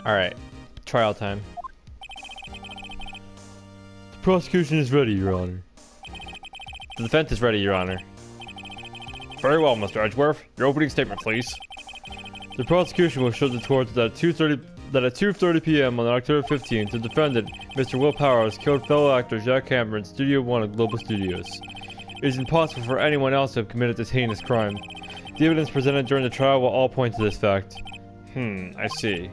Alright. Trial time. The prosecution is ready, Your Honor. The defense is ready, Your Honor. Very well, Mr. Edgeworth. Your opening statement, please. The prosecution will show the court that at 2:30 p.m. on October 15th, the defendant, Mr. Will Powers, killed fellow actor Jack Hammer in Studio 1 of Global Studios. It is impossible for anyone else to have committed this heinous crime. The evidence presented during the trial will all point to this fact. I see.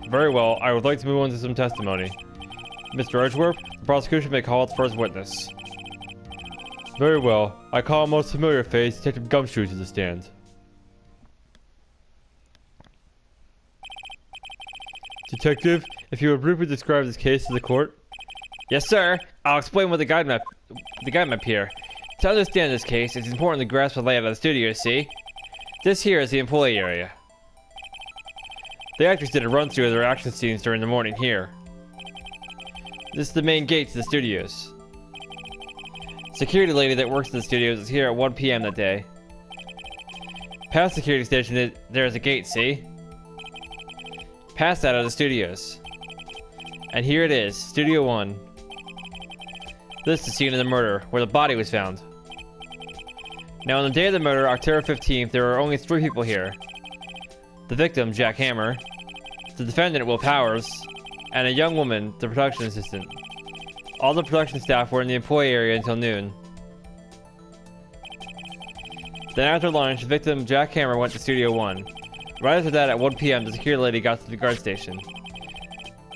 Very well, I would like to move on to some testimony. Mr. Edgeworth, the prosecution may call its first witness. Very well, I call a most familiar face, Detective Gumshoe, to the stand. Detective, if you would briefly describe this case to the court. Yes, sir. I'll explain what the guide map here. To understand this case, it's important to grasp the layout of the studio, see? This here is the employee area. The actors did a run-through of their action scenes during the morning here. This is the main gate to the studios. Security lady that works in the studios is here at 1 p.m. that day. Past the security station, there is a gate, see? Past that are the studios. And here it is, Studio 1. This is the scene of the murder, where the body was found. Now, on the day of the murder, October 15th, there were only 3 people here. The victim, Jack Hammer, the defendant, Will Powers, and a young woman, the production assistant. All the production staff were in the employee area until noon. Then after lunch, the victim, Jack Hammer, went to Studio 1. Right after that, at 1 p.m., the security lady got to the guard station.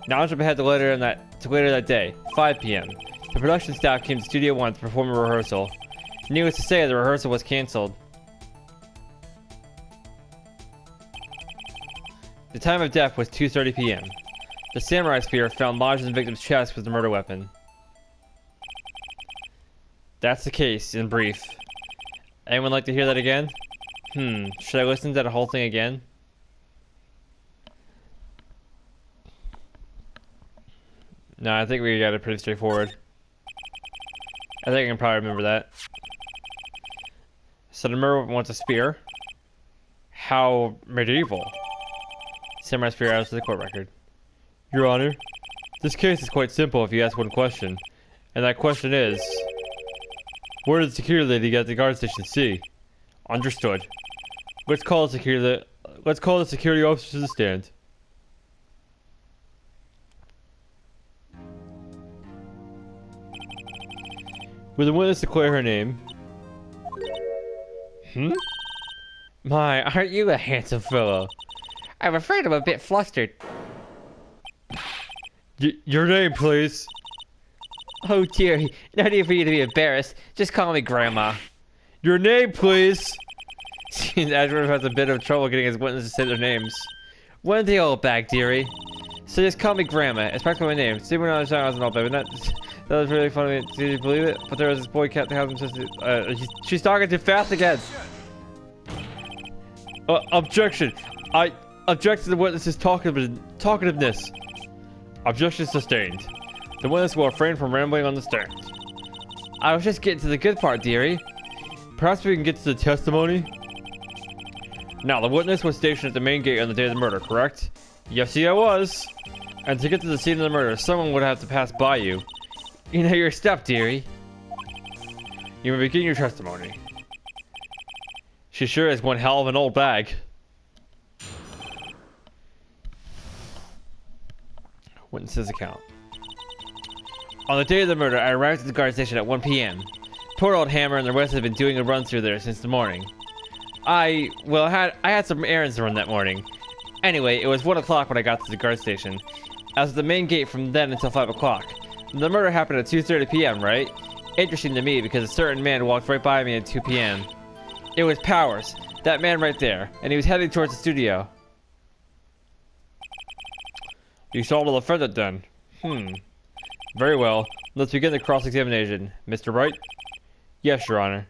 Now let's jump ahead to later that day, 5 p.m. The production staff came to Studio 1 to perform a rehearsal. Needless to say, the rehearsal was cancelled. The time of death was 2:30 p.m. The samurai spear found lodged in the victim's chest was the murder weapon. That's the case, in brief. Anyone like to hear that again? Should I listen to the whole thing again? No, I think we got it pretty straightforward. I think I can probably remember that. So the murderer wants a spear. How medieval. Samurai spear adds to the court record. Your Honor, this case is quite simple if you ask one question. And that question is... where did the security lady get the guard station C? Understood. Let's call the security officer to the stand. Will the witness declare her name? My, aren't you a handsome fellow? I'm afraid I'm a bit flustered. Your name, please. Oh dear, no need for you to be embarrassed. Just call me Grandma. Your name, please. Seems Edgeworth has a bit of trouble getting his witnesses to say their names. Wendy Oldbag, dearie. So just call me Grandma. It's practically my name. See, when I was young, I was an old baby. That was really funny. Did you believe it? But there was this boy cat that had him sister. She's talking too fast again. Objection. I object to the witness's talkativeness. Objection sustained. The witness will refrain from rambling on the stand. I was just getting to the good part, dearie. Perhaps we can get to the testimony? Now, the witness was stationed at the main gate on the day of the murder, correct? Yes, I was. And to get to the scene of the murder, someone would have to pass by you. You know your step, dearie. You may begin your testimony. She sure is one hell of an old bag. Witness's account. On the day of the murder, I arrived at the guard station at 1 p.m. Poor old Hammer and the rest had been doing a run through there since the morning. I had some errands to run that morning. Anyway, it was 1 o'clock when I got to the guard station. I was at the main gate from then until 5 o'clock. The murder happened at 2:30 p.m., right? Interesting to me because a certain man walked right by me at 2 p.m. It was Powers, that man right there, and he was heading towards the studio. You saw the defendant then? Very well. Let's begin the cross-examination. Mr. Wright? Yes, Your Honor.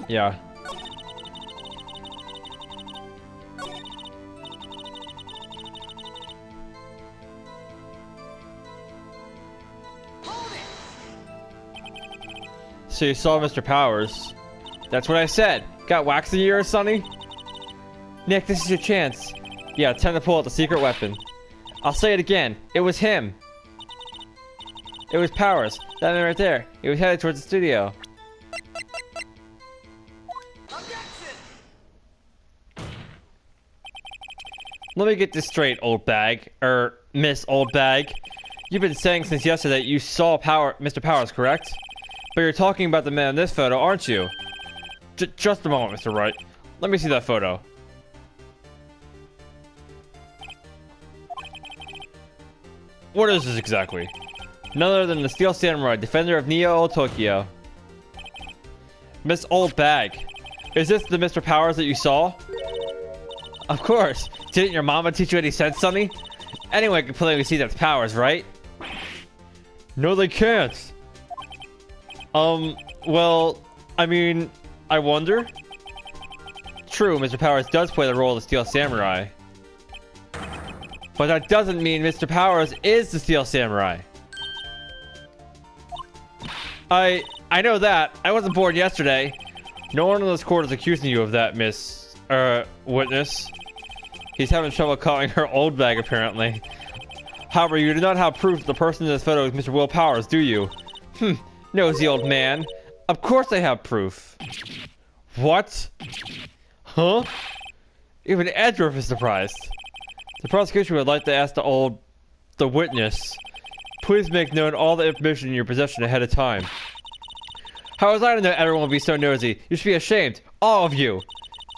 Yeah. So you saw Mr. Powers. That's what I said. Got wax in your ear, Sonny? Nick, this is your chance. Yeah, time to pull out the secret weapon. I'll say it again. It was him. It was Powers. That man right there. He was headed towards the studio. Let me get this straight, old bag. Miss Old Bag. You've been saying since yesterday that you saw Mr. Powers, correct? But you're talking about the man in this photo, aren't you? Just a moment, Mr. Wright. Let me see that photo. What is this exactly? None other than the Steel Samurai, defender of Neo Tokyo. Miss Old Bag. Is this the Mr. Powers that you saw? Of course. Didn't your mama teach you any sense, Sonny? Anyone can plainly see that's Powers, right? No, they can't. Well, I mean, I wonder. True, Mr. Powers does play the role of the Steel Samurai. But that doesn't mean Mr. Powers is the Steel Samurai. I know that. I wasn't born yesterday. No one in this court is accusing you of that, Miss, witness. He's having trouble calling her Old Bag, apparently. However, you do not have proof that the person in this photo is Mr. Will Powers, do you? Nosy old man. Of course I have proof. What? Huh? Even Edgeworth is surprised. The prosecution would like to ask the witness. Please make known all the information in your possession ahead of time. How was I to know everyone would be so nosy? You should be ashamed. All of you.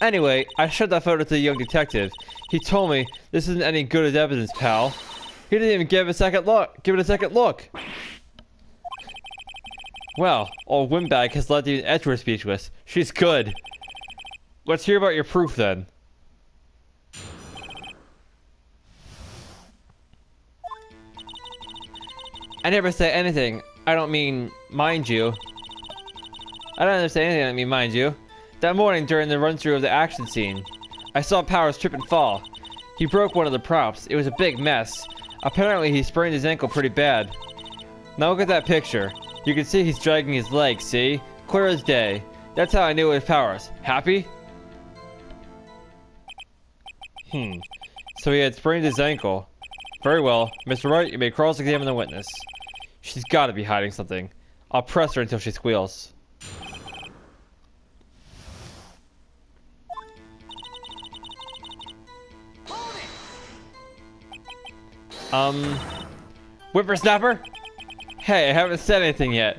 Anyway, I showed that photo to the young detective. He told me this isn't any good as evidence, pal. He didn't even give it a second look. Well, old Windbag has led the Edgeworth speechless. She's good. Let's hear about your proof then. I never say anything. I don't mean mind you. I don't understand anything I mean mind you. That morning during the run-through of the action scene, I saw Powers trip and fall. He broke one of the props. It was a big mess. Apparently he sprained his ankle pretty bad. Now look at that picture. You can see he's dragging his leg, see? Clear as day. That's how I knew it was Powers. Happy? So he had sprained his ankle. Very well. Mr. Wright, you may cross-examine the witness. She's got to be hiding something. I'll press her until she squeals. Whippersnapper? Hey, I haven't said anything yet.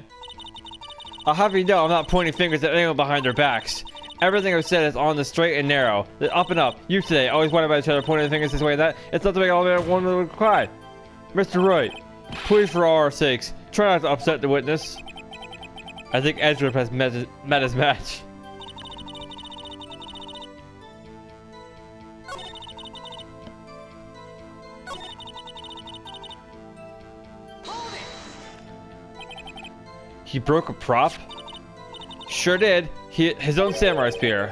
I'll have you know I'm not pointing fingers at anyone behind their backs. Everything I've said is on the straight and narrow. The up and up. You today always wonder about each other, pointing fingers this way and that. It's not to make all of one would cry. Mr. Wright, please for all our sakes, try not to upset the witness. I think Edgeworth has met his match. He broke a prop? Sure did. His own samurai spear.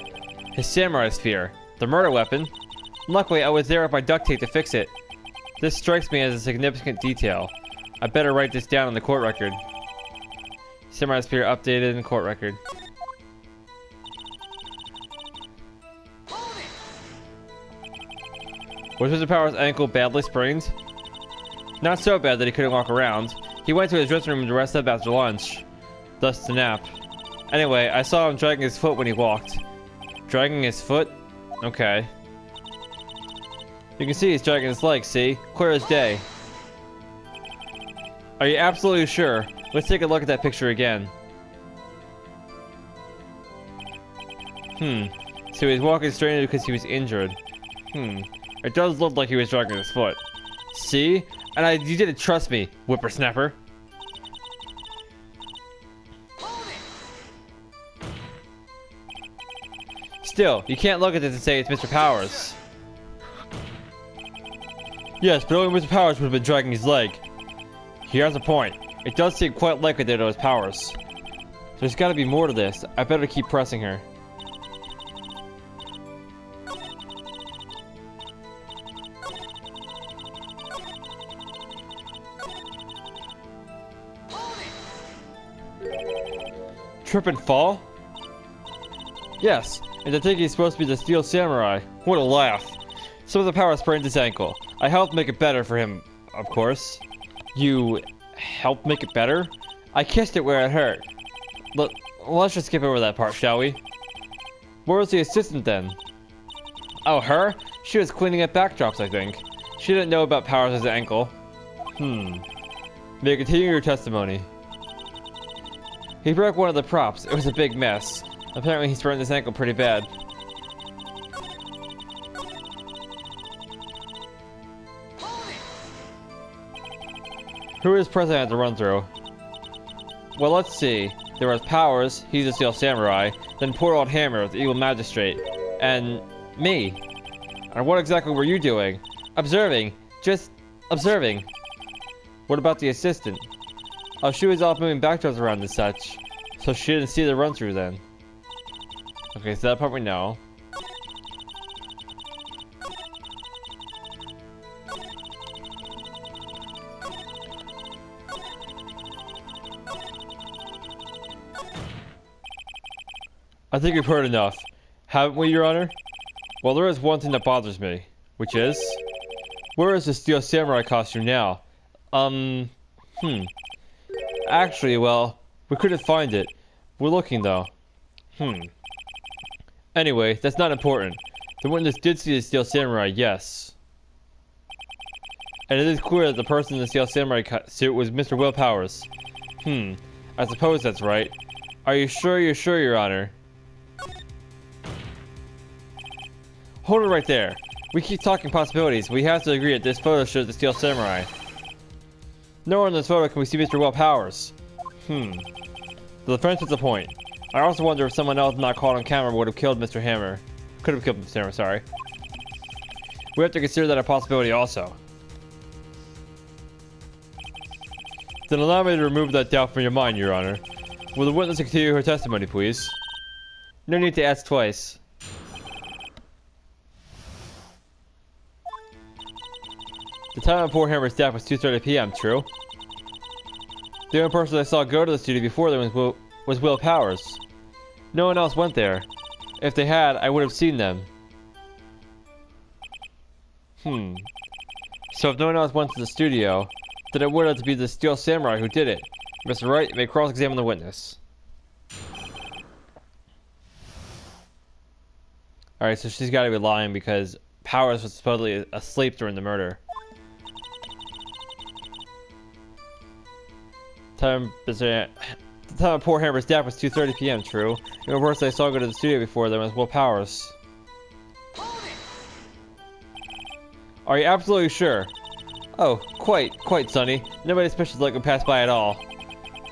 His samurai spear. The murder weapon. Luckily, I was there with my duct tape to fix it. This strikes me as a significant detail. I better write this down in the court record. Samurai spear updated in court record. Was Mr. Powers' ankle badly sprained? Not so bad that he couldn't walk around. He went to his dressing room to rest up after lunch. Thus the nap. Anyway, I saw him dragging his foot when he walked. Dragging his foot? Okay. You can see he's dragging his leg, see? Clear as day. Are you absolutely sure? Let's take a look at that picture again. So he's walking straight because he was injured. It does look like he was dragging his foot. See? And you didn't trust me, whippersnapper. Still, you can't look at this and say it's Mr. Powers. Yes, but only Mr. Powers would have been dragging his leg. He has a point. It does seem quite likely that it was Powers. There's gotta be more to this. I better keep pressing her. Trip and fall? Yes, and I think he's supposed to be the Steel Samurai. What a laugh. Some of the power sprained his ankle. I helped make it better for him, of course. You helped make it better? I kissed it where it hurt. Let's just skip over that part, shall we? Where was the assistant then? Oh, her? She was cleaning up backdrops, I think. She didn't know about Powers' ankle. May I continue your testimony? He broke one of the props. It was a big mess. Apparently he sprained his ankle pretty bad. Who is president at the run-through? Well, let's see. There was Powers, he's a Steel Samurai, then poor old Hammer, the evil magistrate, and me. And what exactly were you doing? Observing. Just observing. What about the assistant? Oh, she was off moving backdrops around and such, so she didn't see the run-through then. Okay, so that part we know. I think we've heard enough. Haven't we, Your Honor? Well, there is one thing that bothers me, which is... Where is the Steel Samurai costume now? Actually, well, we couldn't find it. We're looking, though. Anyway, that's not important. The witness did see the Steel Samurai, yes. And it is clear that the person in the Steel Samurai suit was Mr. Will Powers. I suppose that's right. Are you sure you're sure, Your Honor? Hold it right there. We keep talking possibilities. We have to agree that this photo shows the Steel Samurai. Nowhere in this photo can we see Mr. Will Powers. The defense has a point. I also wonder if someone else not caught on camera would have killed Mr. Hammer. Could have killed Mr. Hammer, sorry. We have to consider that a possibility also. Then allow me to remove that doubt from your mind, Your Honor. Will the witness continue her testimony, please? No need to ask twice. The time of poor Hammer's death was 2:30 p.m., true? The only person I saw go to the studio before them was Will Powers. No one else went there. If they had, I would have seen them. So if no one else went to the studio, then it would have to be the Steel Samurai who did it. Mr. Wright, you may cross-examine the witness. Alright, so she's gotta be lying because Powers was supposedly asleep during the murder. The time of poor Hammer's death was 2:30 p.m., true? The only person I saw go to the studio before them was Will Powers. Are you absolutely sure? Oh, quite, Sonny. Nobody suspicious looking passed by at all.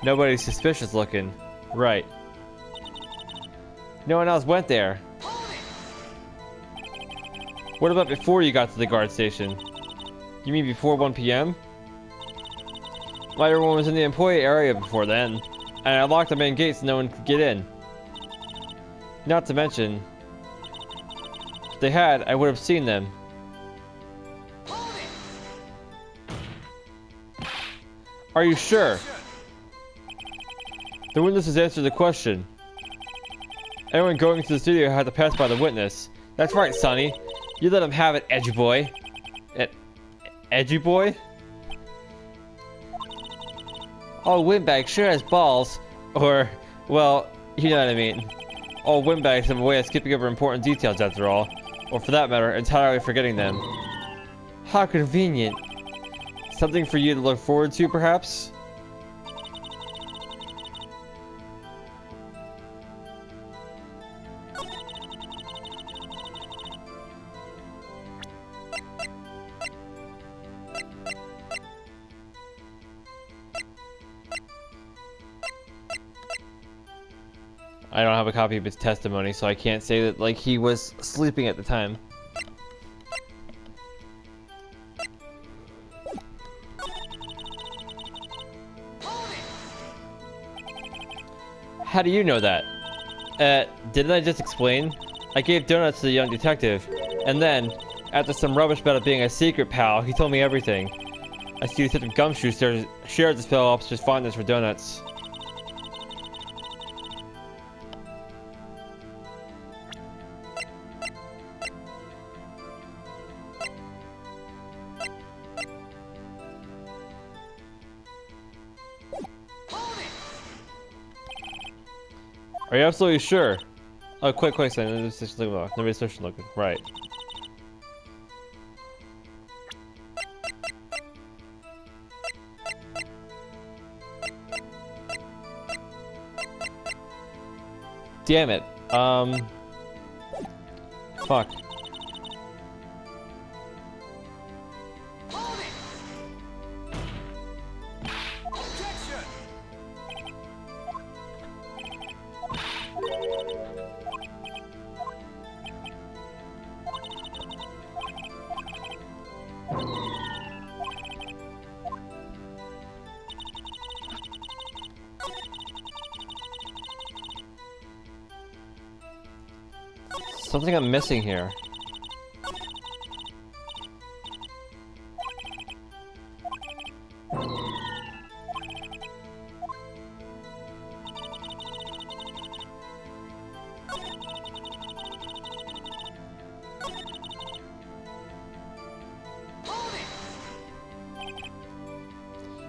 Nobody suspicious looking. Right. No one else went there. What about before you got to the guard station? You mean before 1 p.m.? Well, everyone was in the employee area before then, and I locked the main gate so no one could get in. Not to mention, if they had, I would have seen them. Are you sure? The witness has answered the question. Anyone going into the studio had to pass by the witness. That's right, Sonny. You let him have it, edgy boy. Edgy boy? Oh, Windbag sure has balls. Or, well, you know what I mean. All windbags have a way of skipping over important details after all. Or for that matter, entirely forgetting them. How convenient. Something for you to look forward to, perhaps? I don't have a copy of his testimony, so I can't say that, like, he was sleeping at the time. How do you know that? Didn't I just explain? I gave donuts to the young detective, and then, after some rubbish about it being a secret, pal, he told me everything. I see Detective Gumshoe shares his fellow officers' fondness for donuts. Are you absolutely sure? Oh, quick second. Nobody's social looking. Right. Damn it. Fuck. Something I'm missing here.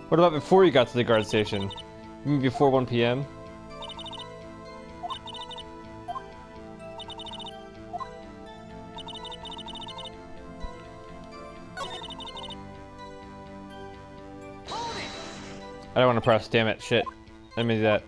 What about before you got to the guard station? You mean before 1 p.m.? I don't want to press, damn it, shit. Let me do that.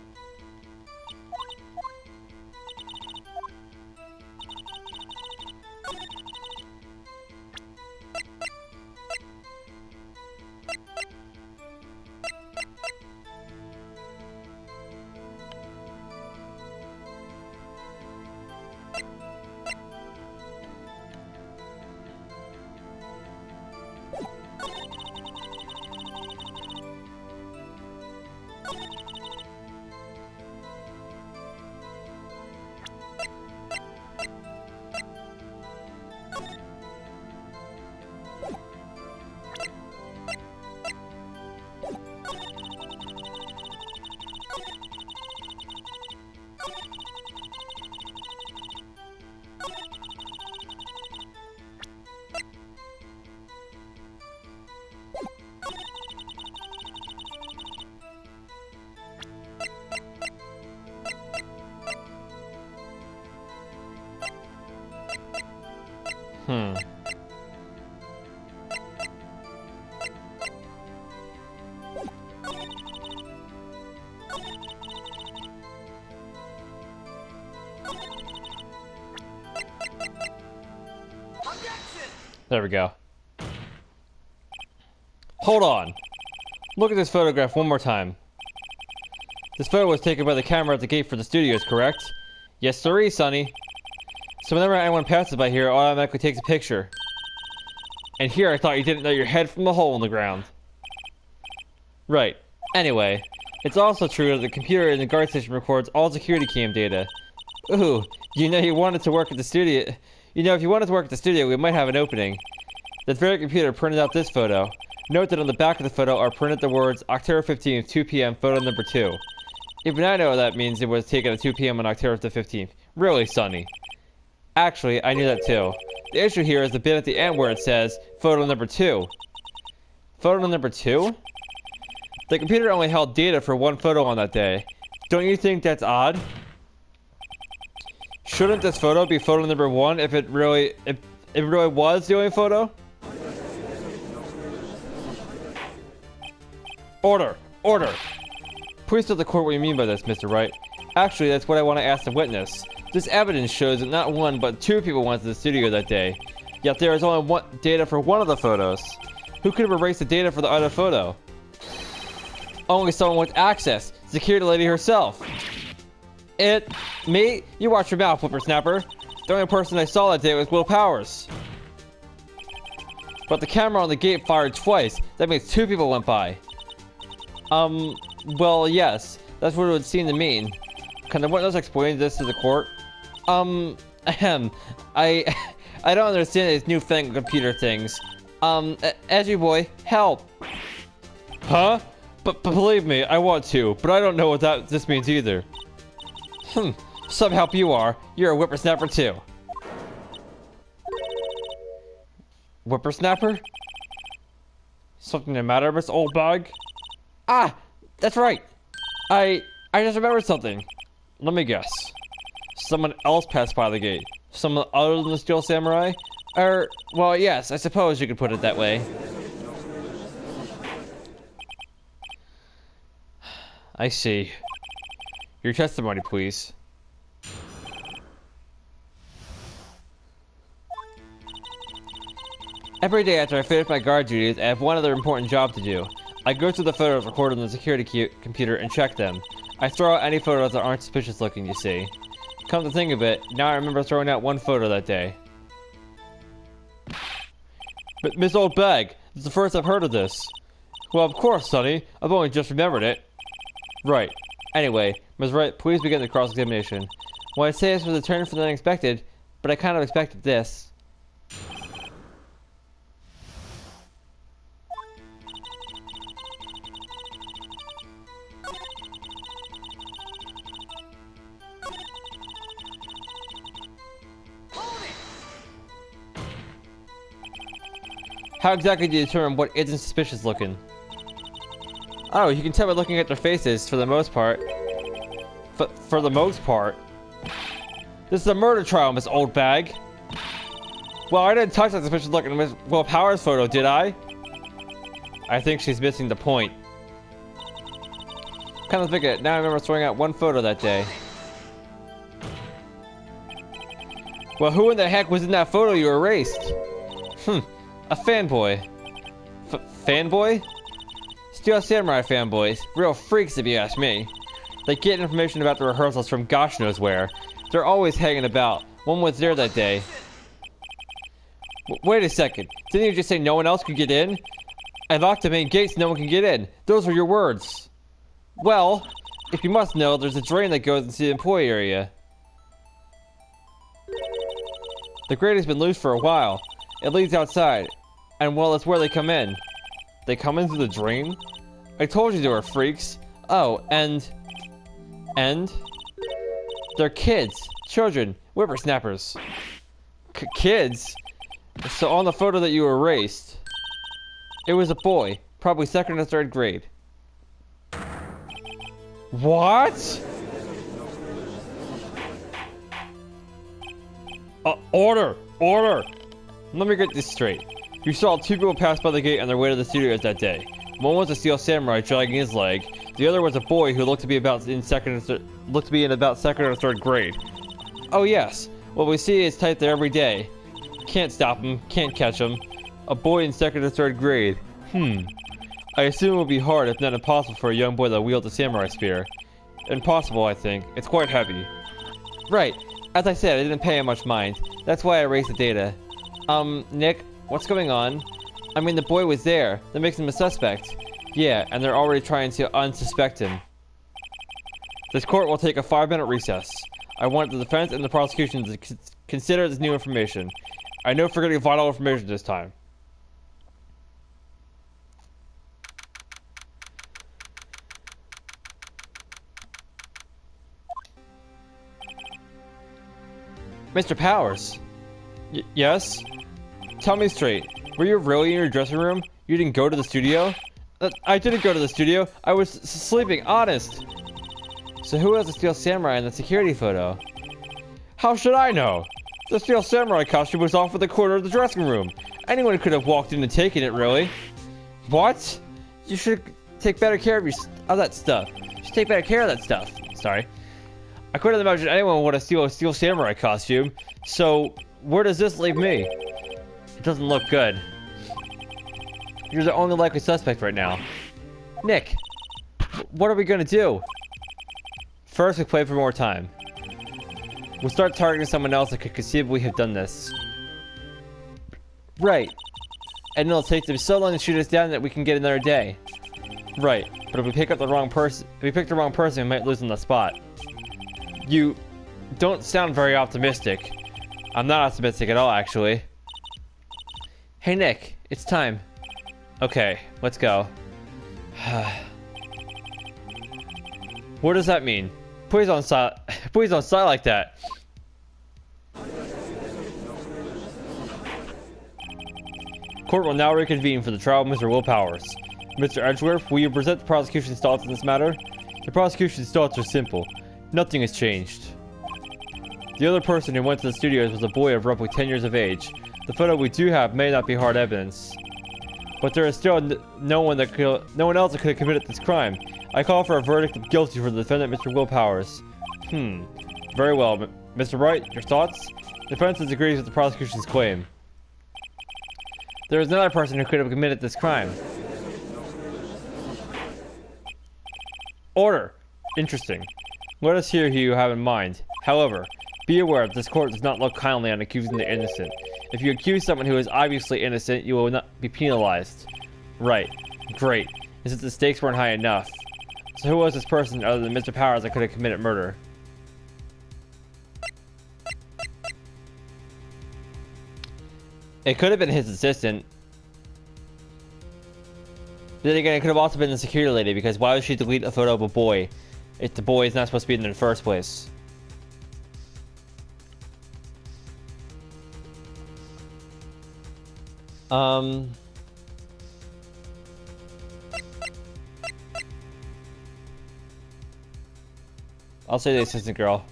There we go. Hold on. Look at this photograph one more time. This photo was taken by the camera at the gate for the studios, correct? Yes, sirree, Sonny. So whenever anyone passes by here, it automatically takes a picture. And here I thought you didn't know your head from the hole in the ground. Right. Anyway, it's also true that the computer in the guard station records all security cam data. Ooh, you wanted to work at the studio. If you wanted to work at the studio, we might have an opening. That very computer printed out this photo. Note that on the back of the photo are printed the words October 15th, 2 p.m. photo number 2. Even I know that means it was taken at 2 p.m. on October the 15th. Really, Sonny. Actually, I knew that too. The issue here is the bit at the end where it says photo number 2. Photo number 2? The computer only held data for one photo on that day. Don't you think that's odd? Shouldn't this photo be photo number 1 if it really was the only photo? Order! Order! Please tell the court what you mean by this, Mr. Wright. Actually, that's what I want to ask the witness. This evidence shows that not one, but 2 people went to the studio that day. Yet there is only data for one of the photos. Who could have erased the data for the other photo? Only someone with access. Security lady herself. Me? You watch your mouth, whippersnapper. The only person I saw that day was Will Powers. But the camera on the gate fired twice. That means 2 people went by. Well, yes. That's what it would seem to mean. Can the witness explain this to the court? Ahem. I don't understand these newfangled computer things. Edgy boy, help! Huh? But believe me, I want to, but I don't know what this means either. Some help you are. You're a whippersnapper too. Whippersnapper? Something the matter, Miss Old Bug? Ah, that's right. I just remembered something. Let me guess. Someone else passed by the gate. Someone other than the Steel Samurai? Well, yes, I suppose you could put it that way. I see. Your testimony, please. Every day after I finish my guard duties, I have one other important job to do. I go through the photos recorded on the security computer and check them. I throw out any photos that aren't suspicious looking, you see. Come to think of it, now I remember throwing out one photo that day. But Miss Old Bag, this is the first I've heard of this. Well, of course, Sonny. I've only just remembered it. Right. Anyway, Ms. Wright, please begin the cross-examination. Well, I'd say this was a turn for the unexpected, but I kind of expected this. How exactly do you determine what isn't suspicious looking? Oh, you can tell by looking at their faces, for the most part. For the most part? This is a murder trial, Miss Old Bag. Well, I didn't touch that suspicious looking Miss Will Powers photo, did I? I think she's missing the point. Kind of think it, now I remember throwing out one photo that day. Well, who in the heck was in that photo you erased? A fanboy. Fanboy? Steel Samurai fanboys. Real freaks if you ask me. They get information about the rehearsals from gosh knows where. They're always hanging about. One was there that day. Wait a second. Didn't you just say no one else could get in? I locked the main gates, no one can get in. Those were your words. Well, if you must know, there's a drain that goes into the employee area. The grate has been loose for a while. It leads outside, and well, that's where they come in. They come in through the drain? I told you they were freaks. Oh, and? They're kids, children, whippersnappers. Kids? So on the photo that you erased, it was a boy, probably second or third grade. What? Order! Let me get this straight. You saw two people pass by the gate on their way to the studios that day. One was a Steel Samurai dragging his leg. The other was a boy who looked to be in about second or third grade. Oh yes. What we see is typed there every day. Can't stop him. Can't catch him. A boy in second or third grade. I assume it would be hard, if not impossible, for a young boy to wield a samurai spear. Impossible, I think. It's quite heavy. Right. As I said, I didn't pay him much mind. That's why I erased the data. Nick, what's going on? I mean, the boy was there. That makes him a suspect. Yeah, and they're already trying to unsuspect him. This court will take a 5-minute recess. I want the defense and the prosecution to consider this new information. I know for getting vital information this time. Mr. Powers. Yes? Tell me straight. Were you really in your dressing room? You didn't go to the studio? I didn't go to the studio. I was sleeping, honest. So who has the Steel Samurai in the security photo? How should I know? The Steel Samurai costume was off at the corner of the dressing room. Anyone could have walked in and taken it, really. What? You should take better care of that stuff. You should take better care of that stuff. Sorry. I couldn't imagine anyone would steal a Steel Samurai costume. So, where does this leave me? It doesn't look good. You're the only likely suspect right now. Nick, what are we gonna do? First, we play for more time. We'll start targeting someone else that could conceivably have done this. Right. And it'll take them so long to shoot us down that we can get another day. Right. But if we pick up the wrong person, we might lose on the spot. You don't sound very optimistic. I'm not optimistic at all, actually. Hey, Nick. It's time. Okay, let's go. What does that mean? Please don't sigh like that. Court will now reconvene for the trial of Mr. Will Powers. Mr. Edgeworth, will you present the prosecution's thoughts on this matter? The prosecution's thoughts are simple. Nothing has changed. The other person who went to the studios was a boy of roughly 10 years of age. The photo we do have may not be hard evidence, but there is still no one else that could have committed this crime. I call for a verdict of guilty for the defendant, Mr. Will Powers. Very well. Mr. Wright, your thoughts? The defense disagrees with the prosecution's claim. There is another person who could have committed this crime. Order! Interesting. Let us hear who you have in mind. However, be aware that this court does not look kindly on accusing the innocent. If you accuse someone who is obviously innocent, you will not be penalized. Right. Great. And since the stakes weren't high enough. So who was this person other than Mr. Powers that could have committed murder? It could have been his assistant. Then again, it could have also been the security lady, because why would she delete a photo of a boy if the boy is not supposed to be in the first place? I'll say the assistant girl.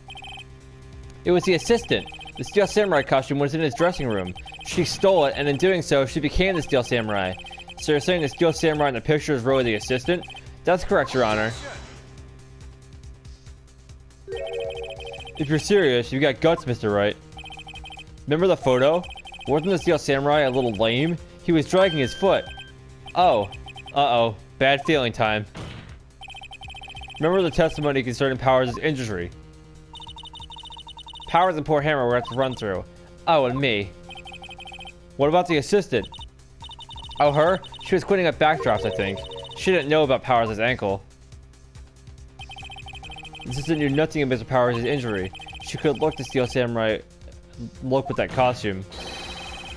It was the assistant. The Steel Samurai costume was in his dressing room. She stole it, and in doing so, she became the Steel Samurai. So you're saying the Steel Samurai in the picture is really the assistant? That's correct, Your Honor. If you're serious, you got guts, Mr. Wright. Remember the photo? Wasn't the Steel Samurai a little lame? He was dragging his foot. Oh. Uh-oh. Bad feeling time. Remember the testimony concerning Powers' injury? Powers and poor Hammer were at the run-through. Oh, and me. What about the assistant? Oh, her? She was cleaning up backdrops, I think. She didn't know about Powers' ankle. The assistant knew nothing about Mr. Powers' injury. She could look the Steel Samurai look with that costume.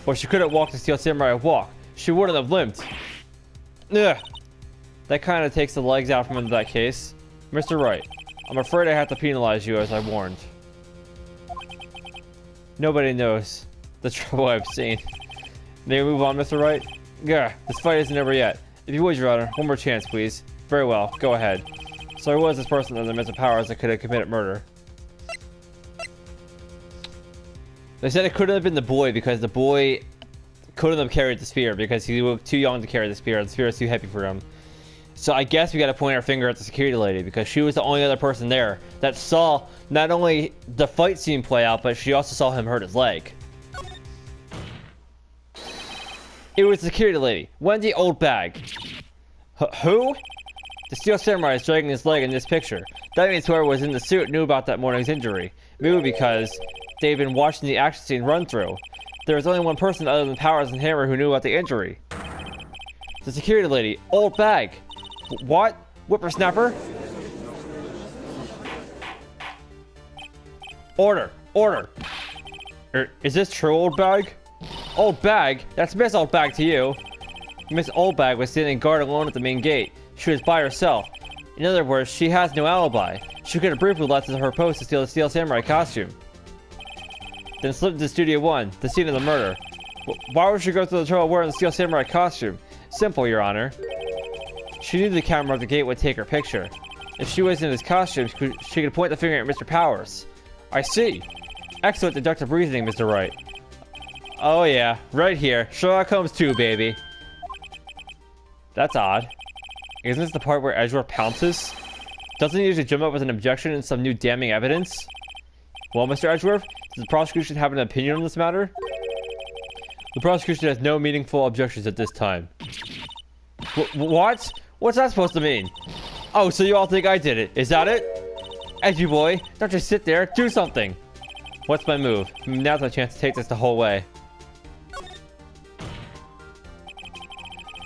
But she couldn't walk the Steel Samurai walk. She wouldn't have limped. Ugh. That kind of takes the legs out from under that case. Mr. Wright, I'm afraid I have to penalize you as I warned. Nobody knows the trouble I've seen. May we move on, Mr. Wright? Yeah, this fight isn't over yet. If you would, Your Honor, one more chance, please. Very well, go ahead. So who was this person other than Mr. Powers that could have committed murder? They said it couldn't have been the boy because the boy couldn't have carried the spear because he was too young to carry the spear. The spear was too heavy for him. So I guess we gotta point our finger at the security lady because she was the only other person there that saw not only the fight scene play out, but she also saw him hurt his leg. It was the security lady, Wendy Oldbag. Who? The Steel Samurai is dragging his leg in this picture. That means whoever was in the suit knew about that morning's injury. Maybe because they've been watching the action scene run through. There was only one person other than Powers and Hammer who knew about the injury. The security lady, Oldbag. What? Whippersnapper? Order! Order! Is this true, Oldbag? Oldbag? That's Miss Oldbag to you. Miss Oldbag was standing guard alone at the main gate. She was by herself. In other words, she has no alibi. She could have briefly left her post to steal the Steel Samurai costume. Then slipped into Studio 1, the scene of the murder. Why would she go through the trouble wearing the Steel Samurai costume? Simple, Your Honor. She knew the camera at the gate would take her picture. If she was in his costume, she could point the finger at Mr. Powers. I see. Excellent deductive reasoning, Mr. Wright. Oh yeah, right here. Sherlock Holmes 2, baby. That's odd. Isn't this the part where Edgeworth pounces? Doesn't he usually jump up with an objection and some new damning evidence? Well, Mr. Edgeworth, does the prosecution have an opinion on this matter? The prosecution has no meaningful objections at this time. What? What's that supposed to mean? Oh, so you all think I did it. Is that it? Edgy boy, don't just sit there. Do something. What's my move? Now's my chance to take this the whole way.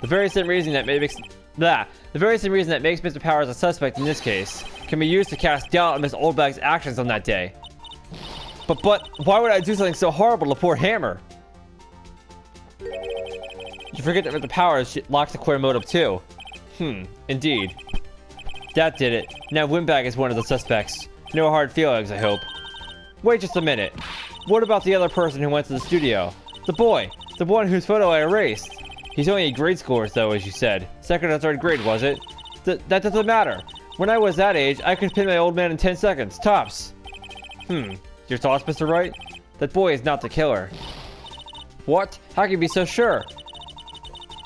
The very same reason that makes Mr. Powers a suspect in this case can can be used to cast doubt on Miss Oldbag's actions on that day. But why would I do something so horrible to poor Hammer? You forget that with the powers, she locks the clear motive too. Indeed. That did it. Now Windbag is one of the suspects. No hard feelings, I hope. Wait just a minute. What about the other person who went to the studio? The boy! The one whose photo I erased. He's only in grade scores though, as you said. 2nd or 3rd grade, was it? That doesn't matter. When I was that age, I could pin my old man in 10 seconds, tops. Your thoughts, Mr. Wright? That boy is not the killer. What? How can you be so sure?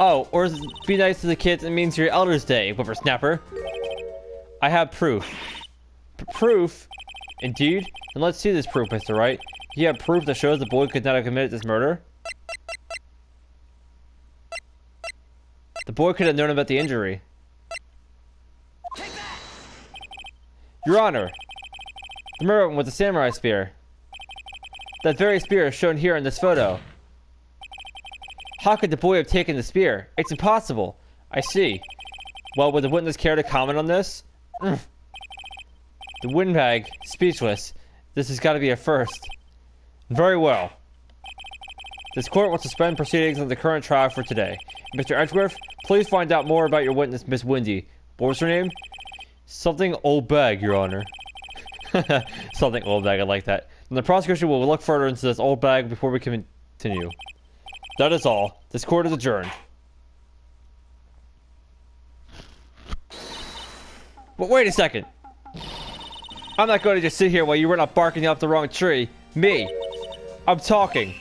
Oh, or be nice to the kids, it means your Elder's Day, whippersnapper. I have proof. Proof? Indeed? Then let's see this proof, Mr. Wright. You have proof that shows the boy could not have committed this murder? The boy could have known about the injury. Your Honor, the murder with the samurai spear. That very spear is shown here in this photo. How could the boy have taken the spear? It's impossible. I see. Well, would the witness care to comment on this? The Windbag, speechless. This has got to be a first. Very well. This court will suspend proceedings on the current trial for today. Mr. Edgeworth, please find out more about your witness, Miss Windy. What was her name? Something Old Bag, Your Honor. Something Old Bag, I like that. And the prosecution will look further into this Old Bag before we continue. That is all. This court is adjourned. But wait a second. I'm not going to just sit here while you run up barking up the wrong tree. Me. I'm talking.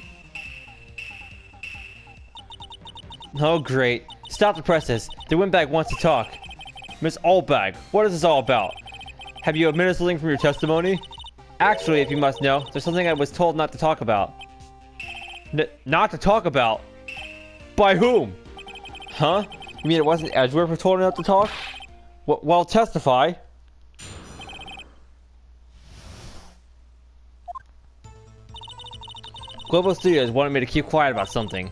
Oh, great. Stop the presses. The Windbag wants to talk. Miss Oldbag, what is this all about? Have you omitted something from your testimony? Actually, if you must know, there's something I was told not to talk about. Not to talk about? By whom? Huh? You mean it wasn't Edgeworth who told her not to talk? Well, testify. Global Studios wanted me to keep quiet about something.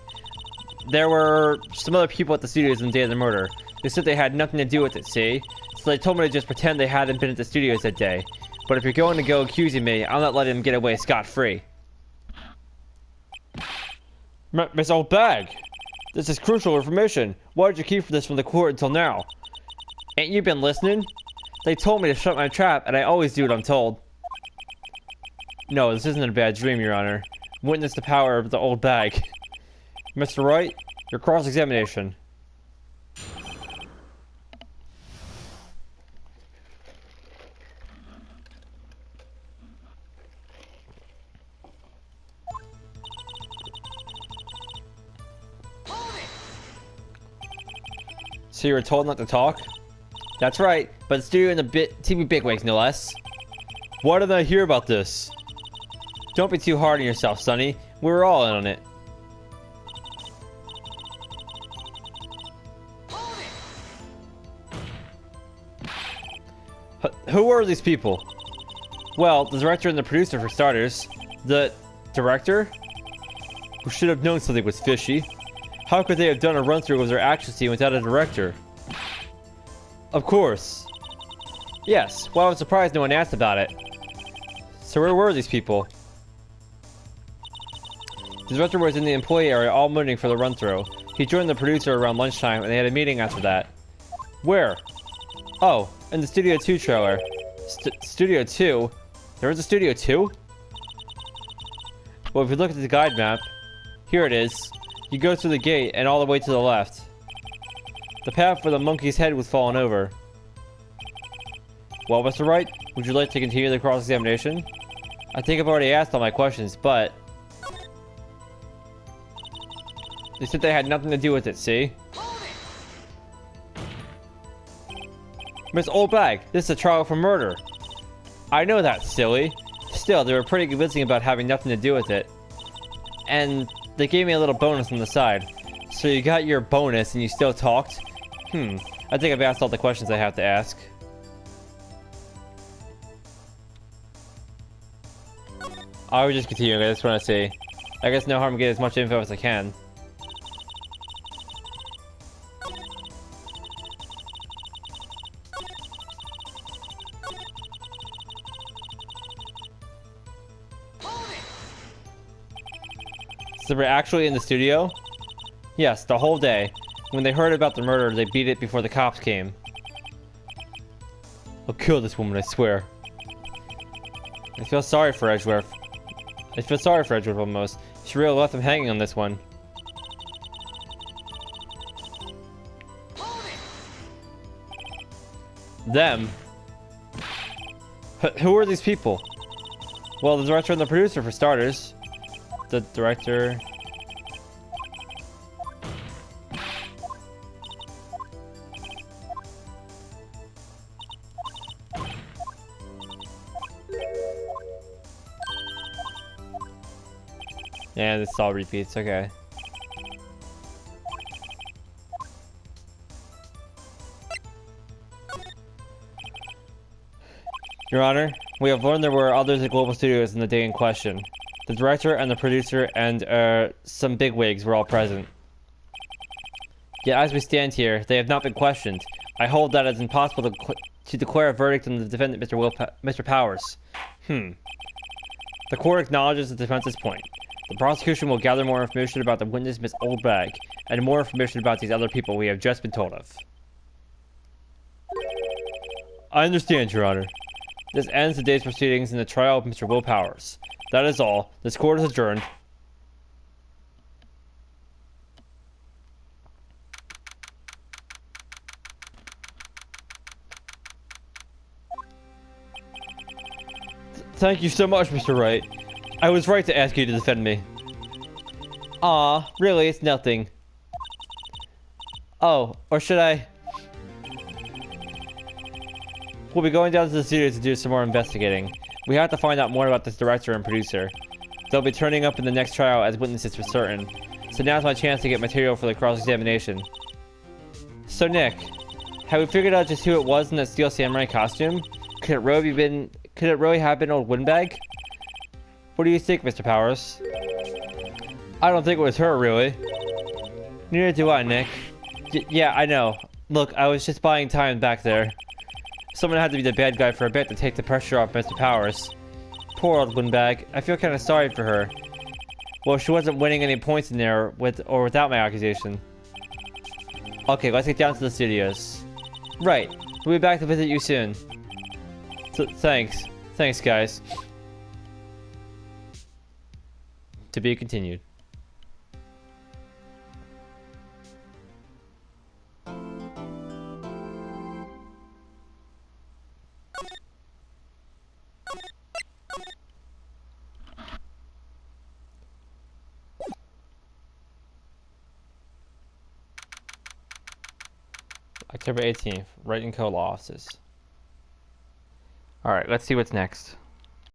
There were some other people at the studios on the day of the murder. They said they had nothing to do with it, see? So they told me to just pretend they hadn't been at the studios that day. But if you're going to go accusing me, I'll not let him get away scot-free. Miss Oldbag, this is crucial information. Why did you keep this from the court until now? Ain't you been listening? They told me to shut my trap, and I always do what I'm told. No, this isn't a bad dream, Your Honor. Witness the power of the Old Bag. Mr. Wright, your cross-examination. So you were told not to talk? That's right, but the studio and the TV bigwigs, no less. Why did I hear about this? Don't be too hard on yourself, Sonny. We were all in on it. Who are these people? Well, the director and the producer for starters. The director? Who should have known something was fishy. How could they have done a run-through of their action scene without a director? Of course. Yes, well, I was surprised no one asked about it. So where were these people? The director was in the employee area all morning for the run-through. He joined the producer around lunchtime and they had a meeting after that. Where? Oh, in the Studio 2 trailer. Studio 2? There was a Studio 2? Well, if you look at the guide map, here it is. You go through the gate and all the way to the left. The path where the monkey's head was fallen over. Well, Mr. Wright, would you like to continue the cross-examination? I think I've already asked all my questions, but... They said they had nothing to do with it, see? Miss Oldbag, this is a trial for murder. I know that, silly. Still, they were pretty convincing about having nothing to do with it. And they gave me a little bonus on the side. So you got your bonus and you still talked? I think I've asked all the questions I have to ask. I would just continue, I just want to see. I guess no harm in getting as much info as I can. So we're actually in the studio? Yes, the whole day. When they heard about the murder, they beat it before the cops came. I'll kill this woman, I swear. I feel sorry for Edgeworth. Almost. She really left him hanging on this one. Them? Who are these people? Well, the director and the producer, for starters. The director... Yeah, this all repeats, okay. Your Honor, we have learned there were others at Global Studios in the day in question. The director and the producer and, some bigwigs were all present. Yet as we stand here, they have not been questioned. I hold that it's impossible to declare a verdict on the defendant, Mr. Powers. The court acknowledges the defense's point. The prosecution will gather more information about the witness, Miss Oldbag, and more information about these other people we have just been told of. I understand, Your Honor. This ends the day's proceedings in the trial of Mr. Will Powers. That is all. This court is adjourned. Thank you so much, Mr. Wright. I was right to ask you to defend me. Aw, really, it's nothing. Oh, or should I... We'll be going down to the studio to do some more investigating. We have to find out more about this director and producer. They'll be turning up in the next trial as witnesses for certain. So now's my chance to get material for the cross-examination. So Nick, have we figured out just who it was in that Steel Samurai costume? Could it really have been old Windbag? What do you think, Mr. Powers? I don't think it was her, really. Neither do I, Nick. Yeah, I know. Look, I was just buying time back there. Someone had to be the bad guy for a bit to take the pressure off Mr. Powers. Poor old Windbag. I feel kind of sorry for her. Well, she wasn't winning any points in there with or without my accusation. Okay, let's get down to the studios. Right. We'll be back to visit you soon. Thanks. Thanks, guys. To be continued. October 18th, Wright & Co. Law Offices. Alright, let's see what's next.